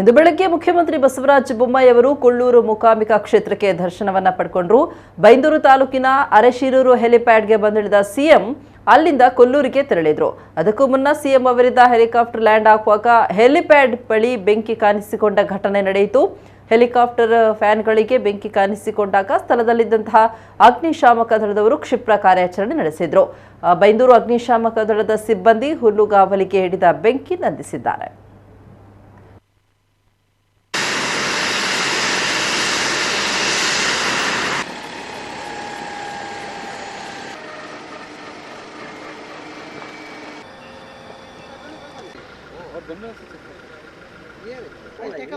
ಇಂದು ಬೆಳಗ್ಗೆ ಮುಖ್ಯಮಂತ್ರಿ ಬಸವರಾಜ ಬೊಮ್ಮಾಯಿ ಅವರು ಕೊಲ್ಲೂರು ಮೂಕಾಂಬಿಕಾ ಕ್ಷೇತ್ರಕ್ಕೆ ದರ್ಶನವನ್ನ ಪಡೆಕೊಂಡರು. ಬೈಂದೂರು ತಾಲೂಕಿನ ಅರೆಶೀರೂರು ಹೆಲಿಪ್ಯಾಡ್ಗೆ ಬಂದಿಳಿದ ಸಿಎಂ ಅಲ್ಲಿಂದ ಕೊಲ್ಲೂರಿಗೆ ತೆರಳಿದ್ರು. ಅದಕ್ಕೂ ಮುನ್ನ ಸಿಎಂ ಅವರಿಂದ ಹೆಲಿಕಾಪ್ಟರ್ ಲ್ಯಾಂಡ್ ಆಗುವಾಗ ಹೆಲಿಪ್ಯಾಡ್ ಬಳಿ ಬೆಂಕಿ ಕಾಣಿಸಿಕೊಂಡ ಘಟನೆ ನಡೆಯಿತು. ಹೆಲಿಕಾಪ್ಟರ್ ಫ್ಯಾನ್ಗಳಿಗೆ ಬೆಂಕಿ ಕಾಣಿಸಿಕೊಂಡಾಗ ಸ್ಥಳದಲ್ಲಿದ್ದಂತಹ ಅಗ್ನಿಶಾಮಕ ದಳದವರು ಕ್ಷಿಪ್ರ ಕಾರ್ಯಾಚರಣೆ ನಡೆಸಿದ್ರು. ಬೈಂದೂರು ಅಗ್ನಿಶಾಮಕ ದಳದ ಸಿಬ್ಬಂದಿ ಹುಲ್ಲುಗಾವಲಿಗೆ ಹಿಡಿದ ಬೆಂಕಿ ನಂದಿಸಿದ್ದಾರೆ. टेक